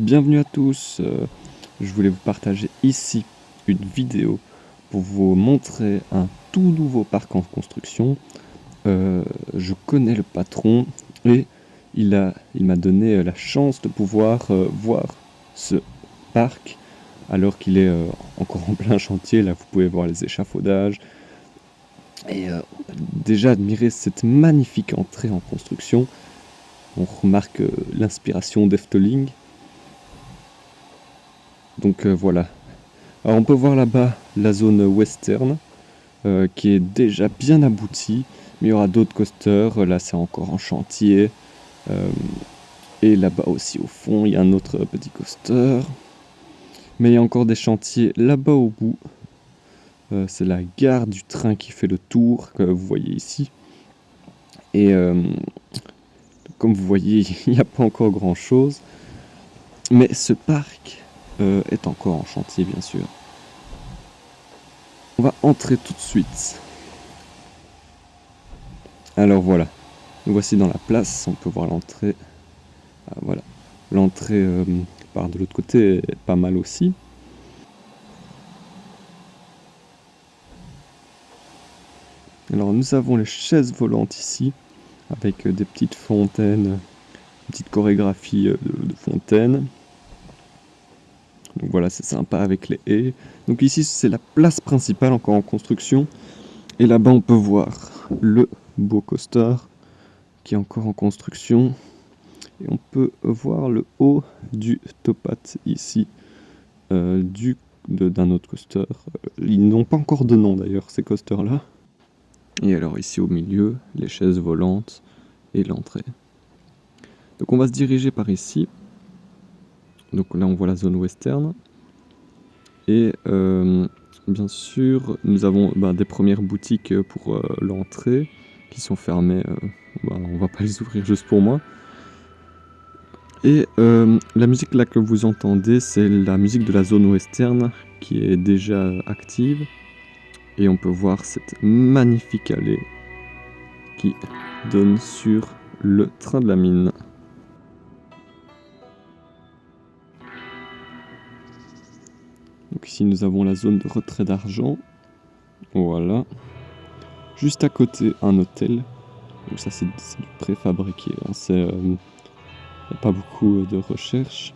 Bienvenue à tous, je voulais vous partager ici une vidéo pour vous montrer un tout nouveau parc en construction. Je connais le patron et il m'a donné la chance de pouvoir voir ce parc alors qu'il est encore en plein chantier. Là vous pouvez voir les échafaudages et on peut déjà admirer cette magnifique entrée en construction. On remarque l'inspiration d'Efteling. Donc voilà. Alors on peut voir là-bas la zone western qui est déjà bien aboutie, mais il y aura d'autres coasters. Là c'est encore en chantier. Et là-bas aussi au fond il y a un autre petit coaster. Mais il y a encore des chantiers là-bas au bout. C'est la gare du train qui fait le tour que vous voyez ici. Et comme vous voyez il n'y a pas encore grand chose. Mais ce parc est encore en chantier bien sûr. On va entrer tout de suite. Alors voilà, nous voici dans la place, on peut voir l'entrée. Voilà, l'entrée par de l'autre côté est pas mal aussi. Alors nous avons les chaises volantes ici, avec des petites fontaines, une petite chorégraphie de fontaines. Donc voilà, c'est sympa avec les haies. Donc ici c'est la place principale encore en construction. Et là-bas on peut voir le beau coaster qui est encore en construction. Et on peut voir le haut du topat ici, d'un autre coaster. Ils n'ont pas encore de nom d'ailleurs ces coasters là. Et alors ici au milieu, les chaises volantes et l'entrée. Donc on va se diriger par ici. Donc là on voit la zone western. Et bien sûr nous avons des premières boutiques pour l'entrée qui sont fermées. On va pas les ouvrir juste pour moi. Et la musique là que vous entendez, c'est la musique de la zone western qui est déjà active. Et on peut voir cette magnifique allée qui donne sur le train de la mine. Donc ici nous avons la zone de retrait d'argent. Voilà. Juste à côté un hôtel. Donc ça c'est du préfabriqué. Hein. Il n'y a pas beaucoup de recherche.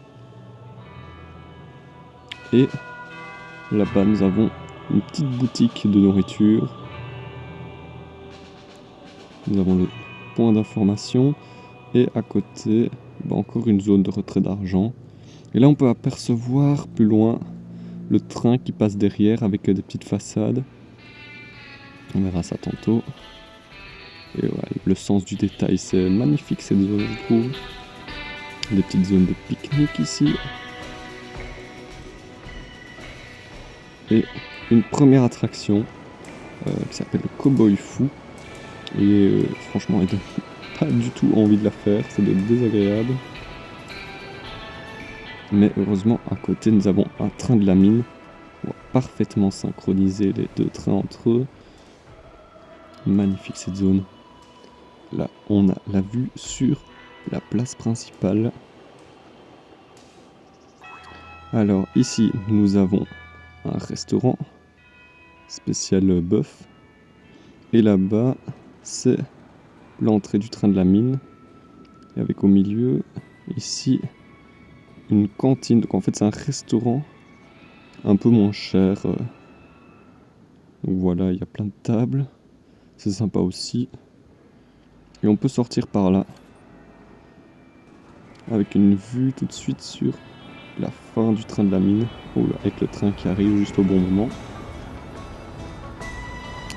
Et là-bas nous avons une petite boutique de nourriture. Nous avons le point d'information. Et à côté, encore une zone de retrait d'argent. Et là on peut apercevoir plus loin le train qui passe derrière avec des petites façades. On verra ça tantôt. Et ouais, le sens du détail, c'est magnifique cette zone, je trouve. Des petites zones de pique-nique ici. Et une première attraction qui s'appelle le Cowboy Fou. Et franchement, elle donne pas du tout envie de la faire, ça doit être désagréable. Mais heureusement, à côté, nous avons un train de la mine. On va parfaitement synchroniser les deux trains entre eux. Magnifique cette zone. Là, on a la vue sur la place principale. Alors ici, nous avons un restaurant spécial bœuf. Et là-bas, c'est l'entrée du train de la mine. Et avec au milieu, ici, une cantine. Donc en fait, c'est un restaurant un peu moins cher. Donc voilà, il y a plein de tables. C'est sympa aussi. Et on peut sortir par là. Avec une vue tout de suite sur la fin du train de la mine. Avec le train qui arrive juste au bon moment.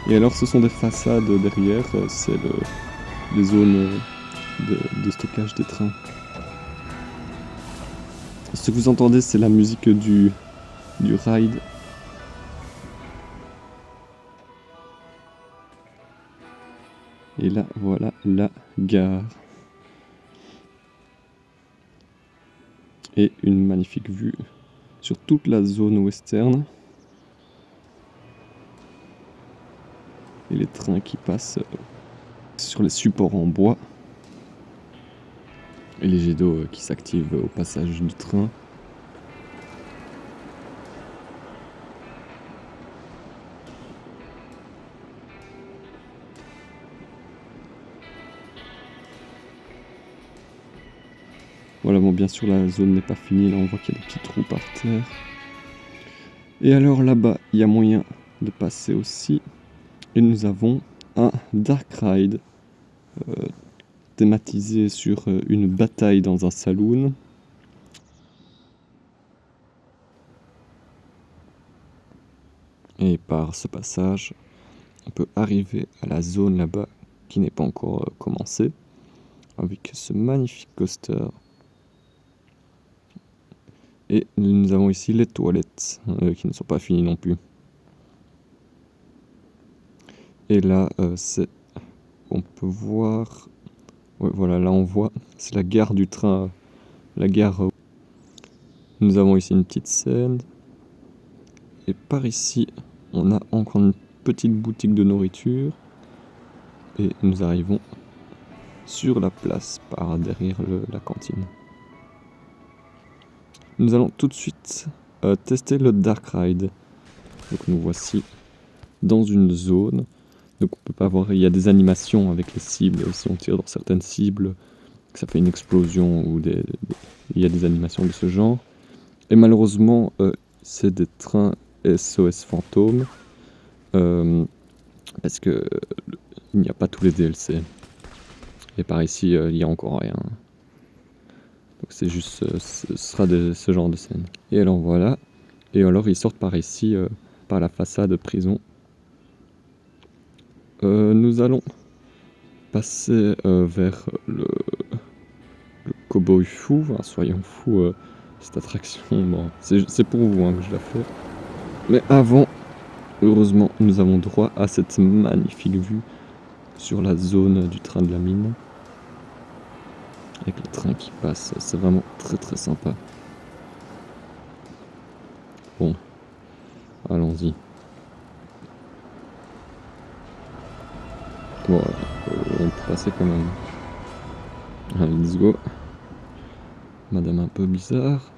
Et alors ce sont des façades derrière, c'est les zones de stockage des trains. Ce que vous entendez, c'est la musique du ride. Et là, voilà la gare. Et une magnifique vue sur toute la zone western. Et les trains qui passent sur les supports en bois. Et les jets d'eau qui s'activent au passage du train. Voilà, bon, bien sûr, la zone n'est pas finie. Là, on voit qu'il y a des petits trous par terre. Et alors, là-bas, il y a moyen de passer aussi. Et nous avons un Dark Ride thématisé sur une bataille dans un saloon. Et par ce passage, on peut arriver à la zone là-bas qui n'est pas encore commencée. Avec ce magnifique coaster. Et nous avons ici les toilettes qui ne sont pas finies non plus. Et là, on peut voir. Ouais, voilà, là on voit, c'est la gare du train. La gare. Nous avons ici une petite scène. Et par ici, on a encore une petite boutique de nourriture. Et nous arrivons sur la place par derrière la cantine. Nous allons tout de suite tester le Dark Ride. Donc nous voici dans une zone. Donc on peut pas voir, il y a des animations avec les cibles. Si on tire dans certaines cibles, ça fait une explosion ou il y a des animations de ce genre. Et malheureusement, c'est des trains SOS fantômes. Parce que il n'y a pas tous les DLC. Et par ici, il n'y a encore rien. Donc c'est juste, ce sera ce genre de scène. Et alors voilà. Et alors ils sortent par ici, par la façade prison. Nous allons passer vers le Cowboy Fou. Enfin, soyons fous, cette attraction, bon, c'est pour vous que je la fais. Mais avant, heureusement, nous avons droit à cette magnifique vue sur la zone du train de la mine. Avec le train qui passe, c'est vraiment très très sympa. Bon, allons-y. Bon, on peut passer quand même. Allez, let's go. Madame un peu bizarre.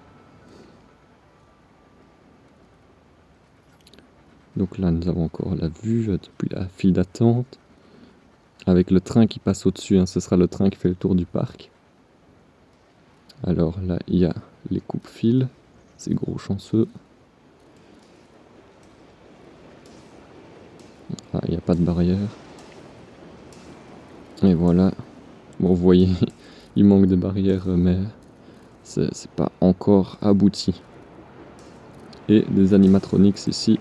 Donc là, nous avons encore la vue depuis la file d'attente. Avec le train qui passe au-dessus, hein, ce sera le train qui fait le tour du parc. Alors là, il y a les coupes-fils, c'est gros chanceux. Ah, il n'y a pas de barrière. Et voilà. Bon, vous voyez, il manque de barrières, mais c'est pas encore abouti. Et des animatronics ici.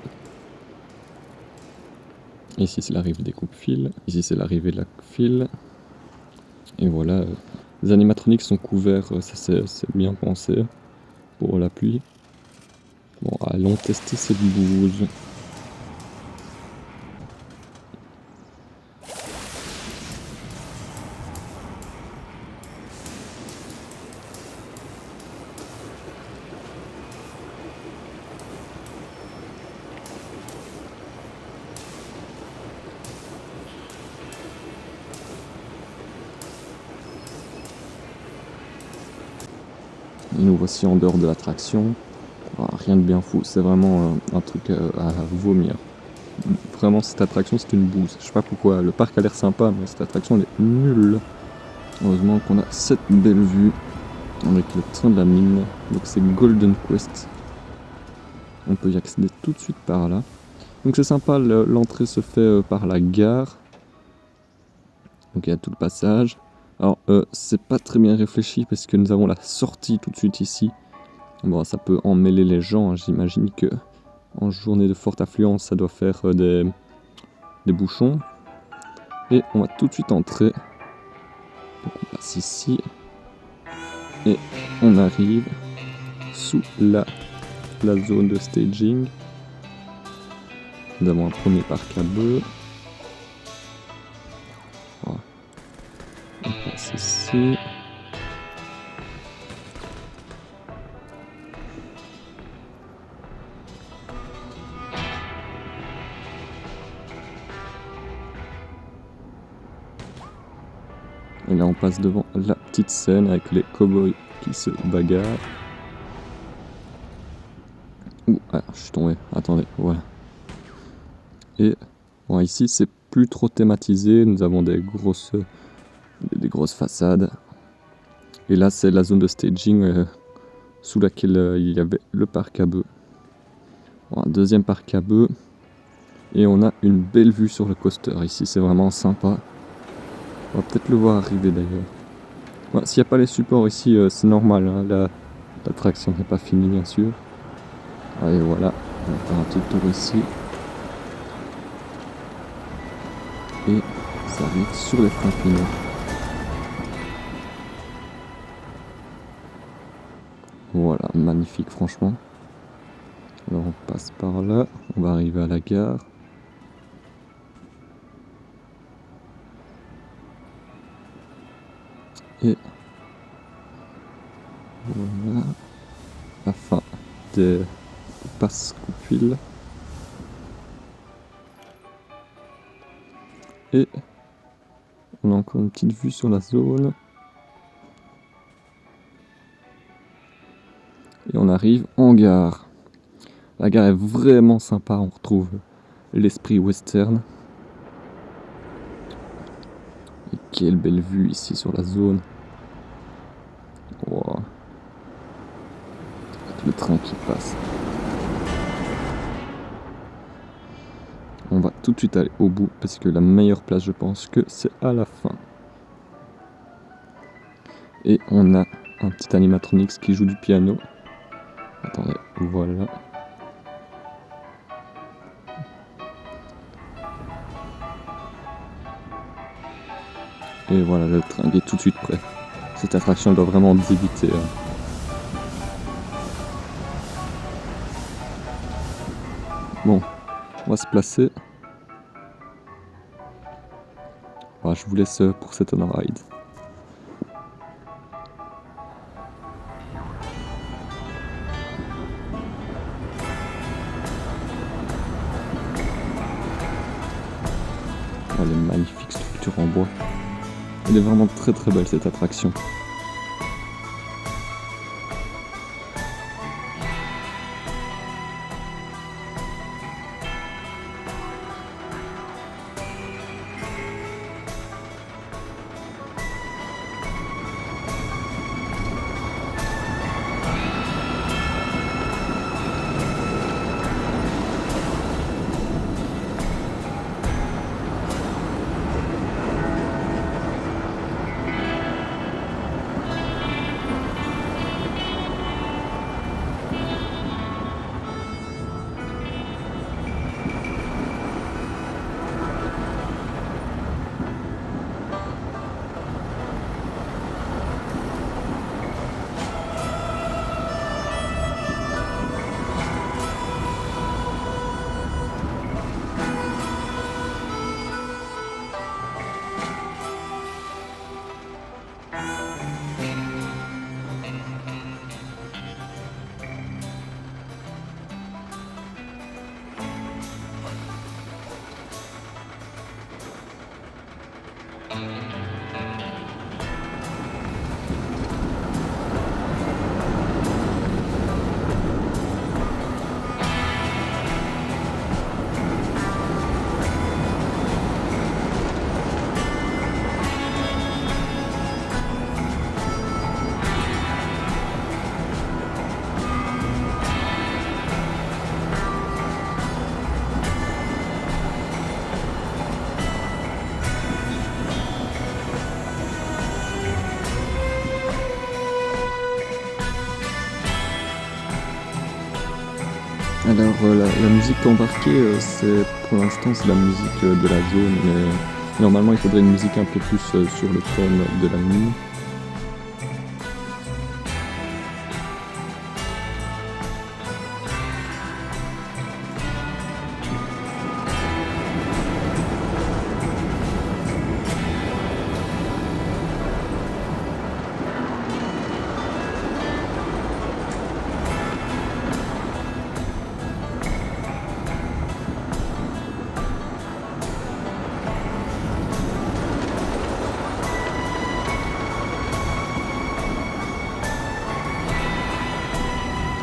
Ici, c'est l'arrivée des coupes-fils. Ici, c'est l'arrivée de la file. Et voilà. Les animatronics sont couverts, ça c'est bien pensé pour la pluie. Bon, allons tester cette bouse. Et nous voici en dehors de l'attraction. Rien de bien fou, c'est vraiment un truc à vomir. Vraiment, cette attraction, c'est une bouse. Je sais pas pourquoi, le parc a l'air sympa, mais cette attraction, elle est nulle. Heureusement qu'on a cette belle vue avec le train de la mine. Donc c'est Golden Quest. On peut y accéder tout de suite par là. Donc c'est sympa, l'entrée se fait par la gare. Donc il y a tout le passage. Alors c'est pas très bien réfléchi parce que nous avons la sortie tout de suite ici. Bon, ça peut emmêler les gens, hein. J'imagine que en journée de forte affluence, ça doit faire des bouchons. Et on va tout de suite entrer. Donc on passe ici. Et on arrive sous la zone de staging. Nous avons un premier parc à bœufs. Voilà. On passe ici. Et là on passe devant la petite scène avec les cow-boys qui se bagarrent. Ouh, ah, je suis tombé, attendez, voilà. Et bon, ici c'est plus trop thématisé, nous avons des grosses façades. Et là c'est la zone de staging sous laquelle il y avait le parc à bœufs. Bon, un deuxième parc à bœufs. Et on a une belle vue sur le coaster ici, c'est vraiment sympa. On va peut-être le voir arriver d'ailleurs. Ouais, s'il n'y a pas les supports ici, c'est normal, hein, l'attraction n'est pas finie bien sûr. Allez voilà, on va faire un petit tour ici. Et ça arrive sur les trampolines. Voilà, magnifique franchement. Alors on passe par là, on va arriver à la gare. Et voilà la fin des passes Coupville. Et on a encore une petite vue sur la zone. Et on arrive en gare. La gare est vraiment sympa, on retrouve l'esprit western. Et quelle belle vue ici sur la zone. Wow. Avec le train qui passe. On va tout de suite aller au bout parce que la meilleure place je pense que c'est à la fin. Et on a un petit animatronics qui joue du piano. Attendez, voilà. Et voilà, le train est tout de suite prêt. Cette attraction doit vraiment débuter. Bon, on va se placer. Voilà, je vous laisse pour cette on ride. Oh, les magnifiques structures en bois. Elle est vraiment très très belle cette attraction. Alors la musique embarquée, c'est pour l'instant c'est la musique de la zone, mais normalement il faudrait une musique un peu plus sur le thème de la nuit.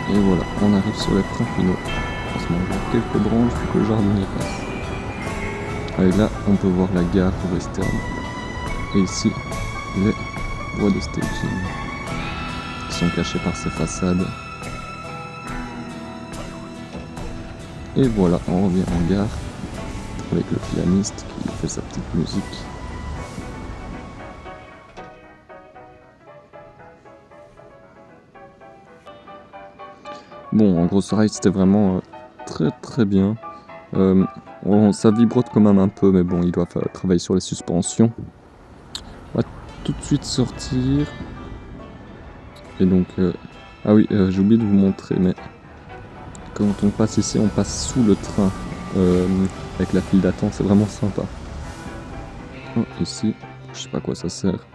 Et voilà, on arrive sur les freins finaux. On se mange quelques branches puis que le jardinier passe. Et là, on peut voir la gare western. Et ici, les voies de staging qui sont cachées par ces façades. Et voilà, on revient en gare avec le pianiste qui fait sa petite musique. Bon, en gros, ce ride c'était vraiment très très bien. Ça vibrote quand même un peu, mais bon, ils doivent travailler sur les suspensions. On va tout de suite sortir. Et donc, ah oui, j'ai oublié de vous montrer, mais quand on passe ici, on passe sous le train avec la file d'attente, c'est vraiment sympa. Oh, ici, je sais pas à quoi ça sert.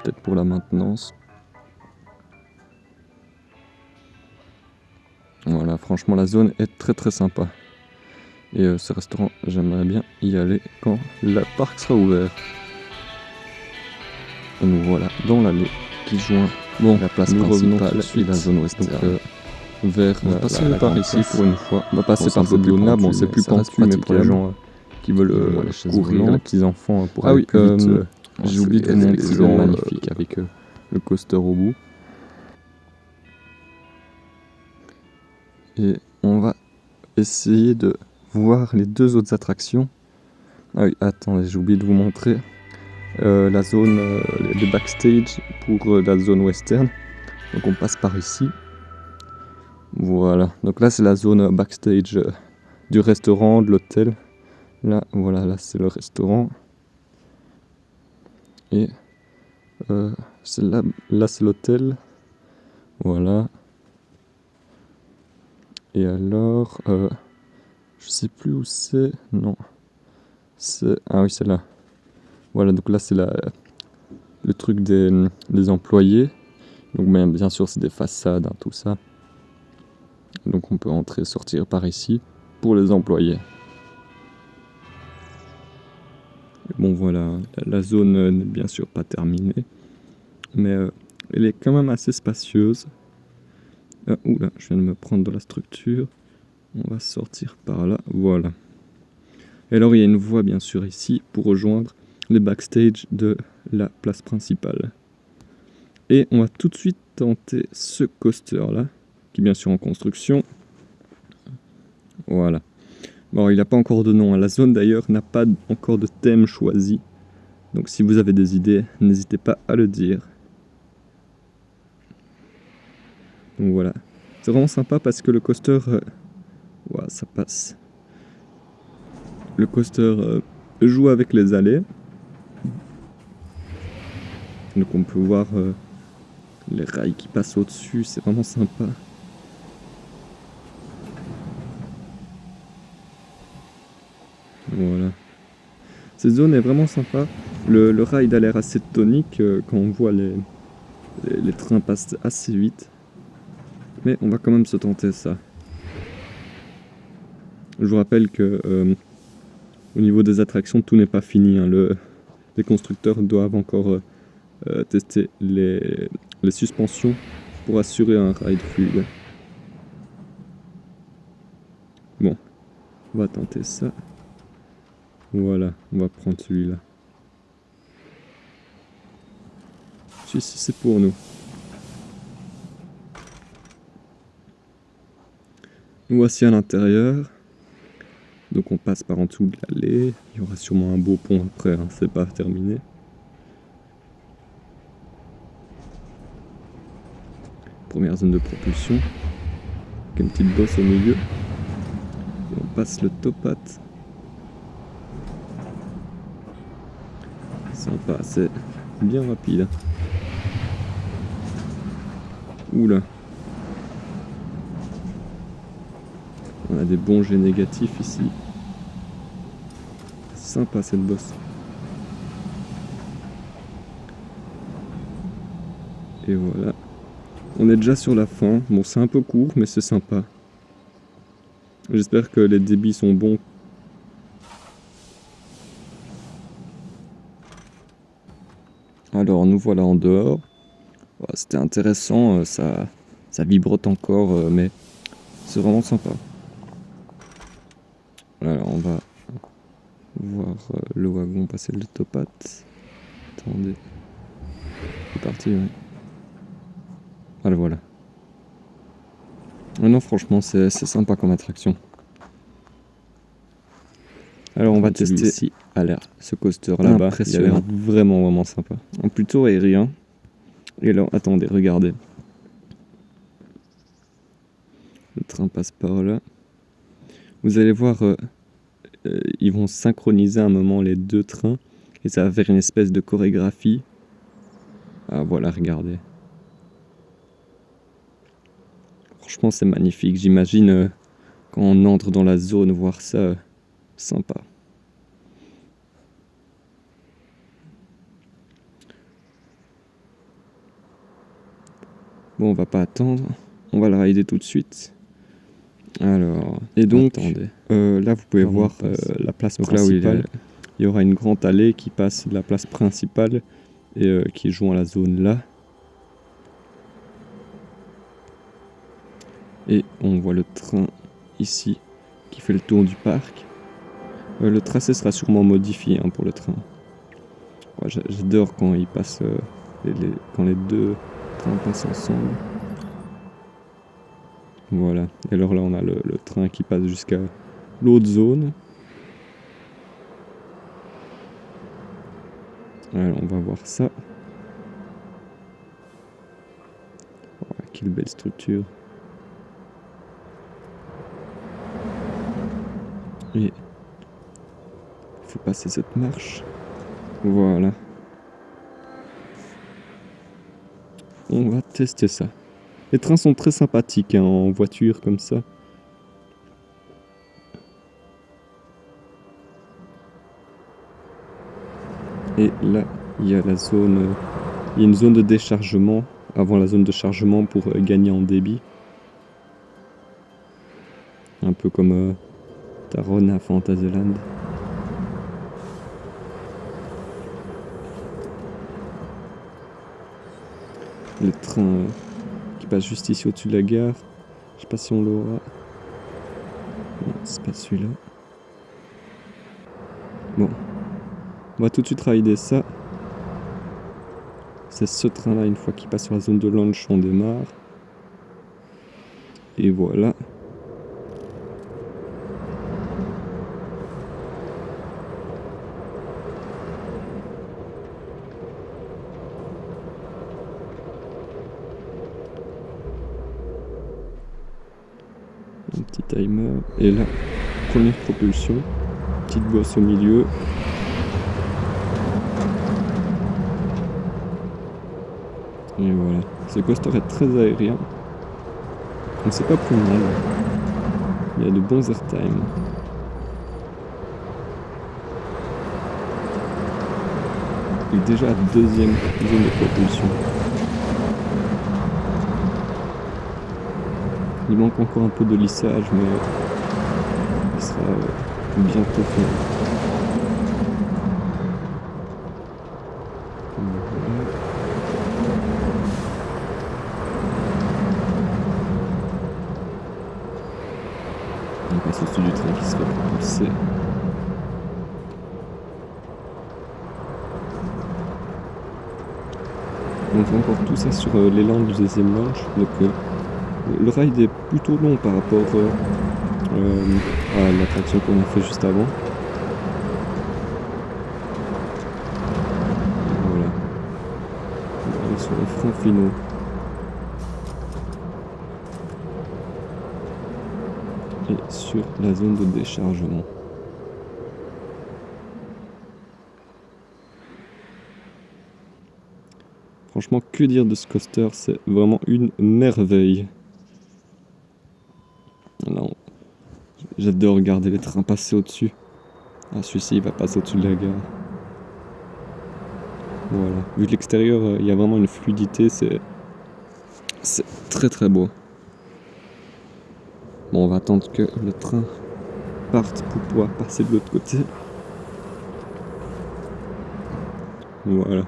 Peut-être pour la maintenance. Voilà, franchement, la zone est très très sympa. Et ce restaurant, j'aimerais bien y aller quand le parc sera ouvert. Et nous voilà dans l'allée qui joint la place principale et la zone western. Donc, on va passer par ici pour une fois. On va passer par cette zone-là. Bon, c'est plus pentu, mais pour les gens qui veulent courir, les petits enfants pour aller plus vite. J'ai oublié de vous montrer cette zone magnifique avec le coaster au bout. Et on va essayer de voir les deux autres attractions. Ah oui, attendez, j'ai oublié de vous montrer la zone, les backstage pour la zone western. Donc on passe par ici. Voilà, donc là c'est la zone backstage du restaurant, de l'hôtel. Là, voilà, là c'est le restaurant. Et là c'est l'hôtel. Voilà. Et alors, je sais plus où c'est. Non. Ah oui, c'est là. Voilà, donc là c'est le truc des employés. Donc bien sûr c'est des façades, hein, tout ça. Donc on peut entrer et sortir par ici pour les employés. Bon voilà, la zone n'est bien sûr pas terminée, mais elle est quand même assez spacieuse. Oula, je viens de me prendre dans la structure. On va sortir par là, voilà. Et alors il y a une voie bien sûr ici pour rejoindre les backstage de la place principale. Et on va tout de suite tenter ce coaster là, qui est bien sûr en construction. Voilà. Bon, il n'a pas encore de nom. La zone d'ailleurs n'a pas encore de thème choisi. Donc si vous avez des idées, n'hésitez pas à le dire. Donc voilà. C'est vraiment sympa parce que le coaster... voilà, ça passe. Le coaster joue avec les allées. Donc on peut voir les rails qui passent au-dessus. C'est vraiment sympa. Voilà. Cette zone est vraiment sympa. Le ride a l'air assez tonique quand on voit les trains passent assez vite. Mais on va quand même se tenter ça. Je vous rappelle que au niveau des attractions, tout n'est pas fini. Hein. Les constructeurs doivent encore tester les suspensions pour assurer un ride fluide. Bon, on va tenter ça. Voilà, on va prendre celui-là. Celui-ci, c'est pour nous. Nous voici à l'intérieur. Donc on passe par en dessous de l'allée. Il y aura sûrement un beau pont après, hein, c'est pas terminé. Première zone de propulsion. Avec une petite bosse au milieu. Et on passe le topat. Sympa, c'est bien rapide. Oula. On a des bons jets négatifs ici. Sympa cette bosse. Et voilà. On est déjà sur la fin. Bon, c'est un peu court, mais c'est sympa. J'espère que les débits sont bons. Alors, nous voilà en dehors. C'était intéressant. Ça Ça vibrote encore, mais c'est vraiment sympa. Alors on va voir le wagon passer le topate. Attendez. C'est parti, ouais. Ah, le voilà. Ah non, franchement, c'est sympa comme attraction. Alors on va tester ici. A l'air ce coaster là-bas, il a l'air vraiment sympa. Plutôt aérien. Et alors, attendez, regardez. Le train passe par là. Vous allez voir, ils vont synchroniser à un moment les deux trains. Et ça va faire une espèce de chorégraphie. Ah voilà, regardez. Franchement, c'est magnifique. J'imagine quand on entre dans la zone, voir ça, sympa. Bon, on va pas attendre. On va le rider tout de suite. Alors, et donc, là, vous pouvez voir la place principale. Là, il y aura une grande allée qui passe de la place principale et qui joint la zone là. Et on voit le train ici qui fait le tour du parc. Le tracé sera sûrement modifié pour le train. Ouais, j'adore quand ils passent, quand les deux trains passent ensemble. Voilà. Et alors là, on a le train qui passe jusqu'à l'autre zone. Alors, on va voir ça. Oh, quelle belle structure. Et il faut passer cette marche. Voilà. On va tester ça. Les trains sont très sympathiques en voiture comme ça. Et là, il y a la zone, il y a une zone de déchargement avant la zone de chargement pour gagner en débit. Un peu comme Taron à Fantasyland. Le train qui passe juste ici au-dessus de la gare. Je sais pas si on l'aura. Non, c'est pas celui-là. Bon. On va tout de suite rider ça. C'est ce train-là, une fois qu'il passe sur la zone de launch, on démarre. Et voilà. Un petit timer. Et là, première propulsion. Petite bosse au milieu. Et voilà. Ce coaster est très aérien. On s'est pas pris mal. Il y a de bons airtime. Et déjà deuxième zone de propulsion. Il manque encore un peu de lissage, mais il sera bientôt fait. On passe au-dessus du train qui se fait propulser. On voit encore tout ça sur l'élan du deuxième launch. Donc le ride est plutôt long par rapport à l'attraction qu'on a fait juste avant. Voilà. On est sur les freins finaux. Et sur la zone de déchargement. Franchement, que dire de ce coaster, c'est vraiment une merveille. Là, j'adore regarder les trains passer au-dessus. Ah, celui-ci, il va passer au-dessus de la gare. Voilà. Vu de l'extérieur, il y a vraiment une fluidité, c'est très très beau. Bon, on va attendre que le train parte pour pouvoir passer de l'autre côté. Voilà.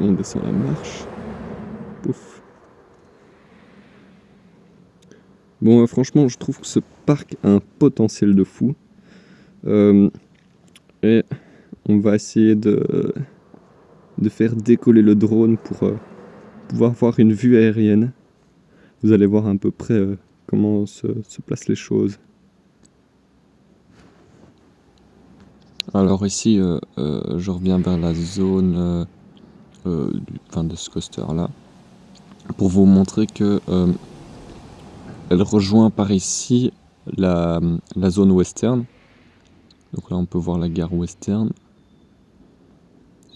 On descend la marche. Pouf. Bon, franchement, je trouve que ce parc a un potentiel de fou. Et on va essayer de faire décoller le drone pour pouvoir voir une vue aérienne. Vous allez voir à peu près comment se placent les choses. Alors ici, je reviens vers la zone de ce coaster-là, pour vous montrer que elle rejoint par ici la zone western. Donc là, on peut voir la gare western.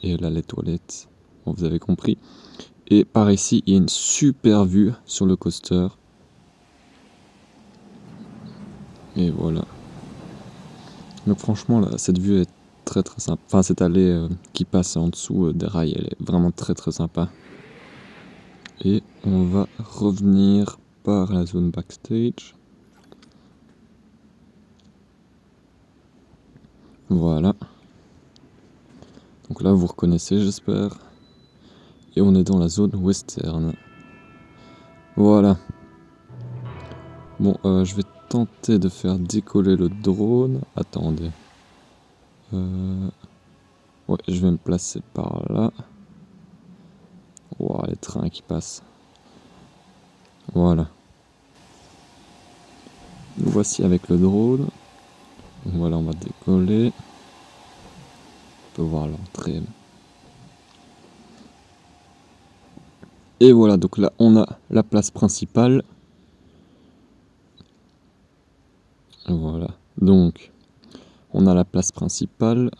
Et là, les toilettes. Bon, vous avez compris. Et par ici, il y a une super vue sur le coaster. Et voilà. Donc franchement, là, cette vue est très très sympa. Enfin, cette allée qui passe en dessous des rails, elle est vraiment très très sympa. Et on va revenir par la zone backstage. Voilà. Donc là, vous reconnaissez, j'espère. Et on est dans la zone western. Voilà. Bon, je vais tenter de faire décoller le drone. Attendez. Ouais, je vais me placer par là. Wow, les trains qui passent. Voilà. Nous voici avec le drone. Voilà, on va décoller. On peut voir l'entrée. Et voilà, donc là, on a la place principale. Voilà. Donc, on a la place principale.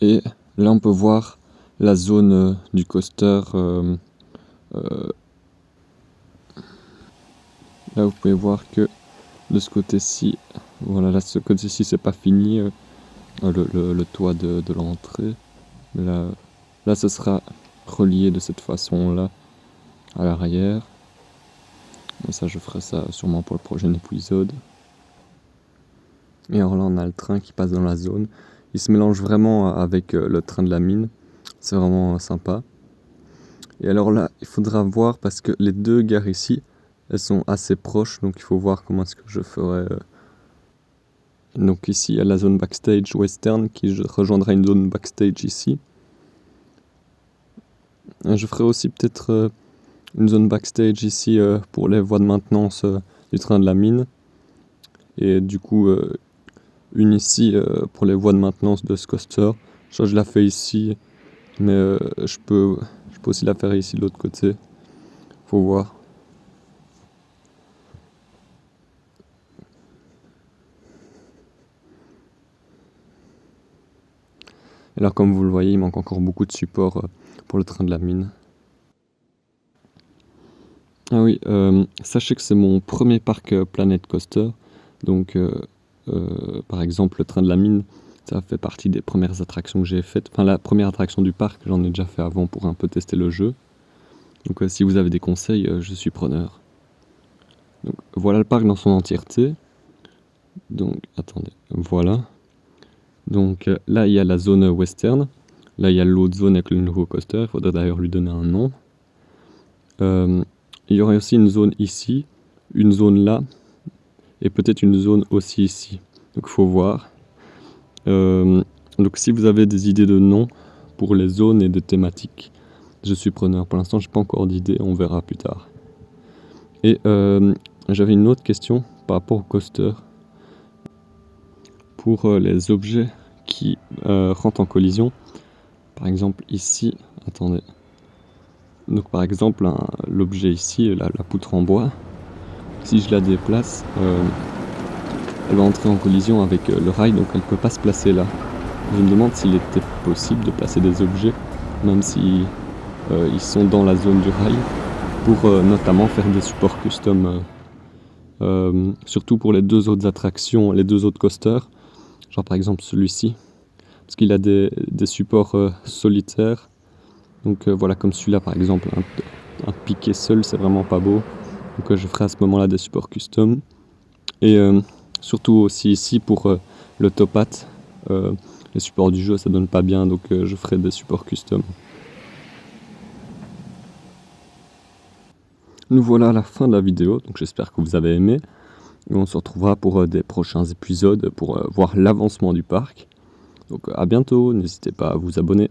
Et là, on peut voir la zone du coaster. Là, vous pouvez voir que de ce côté-ci, voilà, là, ce côté-ci, c'est pas fini, le toit de l'entrée. Mais là, ce sera relié de cette façon-là à l'arrière. Mais ça, je ferai ça sûrement pour le prochain épisode. Et alors là, on a le train qui passe dans la zone. Il se mélange vraiment avec le train de la mine. C'est vraiment sympa. Et alors là, il faudra voir parce que les deux gares ici, elles sont assez proches. Donc il faut voir comment est-ce que je ferai. Donc ici, il y a la zone backstage western qui rejoindra une zone backstage ici. Et je ferai aussi peut-être une zone backstage ici pour les voies de maintenance du train de la mine. Et du coup, une ici pour les voies de maintenance de ce coaster. Ça, je la fais ici, mais je peux aussi la faire ici de l'autre côté. Faut voir. Et là, comme vous le voyez, il manque encore beaucoup de support pour le train de la mine. Ah oui, sachez que c'est mon premier parc Planet Coaster. Donc, par exemple, le train de la mine, ça fait partie des premières attractions que j'ai faites. Enfin, la première attraction du parc, j'en ai déjà fait avant pour un peu tester le jeu. Donc, si vous avez des conseils, je suis preneur. Donc, voilà le parc dans son entièreté. Donc, attendez, voilà. Donc, là, il y a la zone western. Là, il y a l'autre zone avec le nouveau coaster. Il faudrait d'ailleurs lui donner un nom. Il y aurait aussi une zone ici, une zone là, et peut-être une zone aussi ici. Donc il faut voir. Donc si vous avez des idées de noms pour les zones et des thématiques, je suis preneur. Pour l'instant, je n'ai pas encore d'idée, on verra plus tard. Et j'avais une autre question par rapport au coaster. Pour les objets qui rentrent en collision, par exemple ici, attendez. Donc par exemple, l'objet ici, la poutre en bois, si je la déplace, elle va entrer en collision avec le rail, donc elle ne peut pas se placer là. Je me demande s'il était possible de placer des objets, même si ils sont dans la zone du rail, pour notamment faire des supports custom, surtout pour les deux autres attractions, les deux autres coasters, genre par exemple celui-ci, parce qu'il a des supports solitaires. Donc voilà, comme celui-là par exemple, un piqué seul, c'est vraiment pas beau. Donc je ferai à ce moment-là des supports custom. Et surtout aussi ici pour le top hat, Les supports du jeu ça donne pas bien, donc je ferai des supports custom. Nous voilà à la fin de la vidéo, donc j'espère que vous avez aimé. Et on se retrouvera pour des prochains épisodes pour voir l'avancement du parc. Donc à bientôt, n'hésitez pas à vous abonner.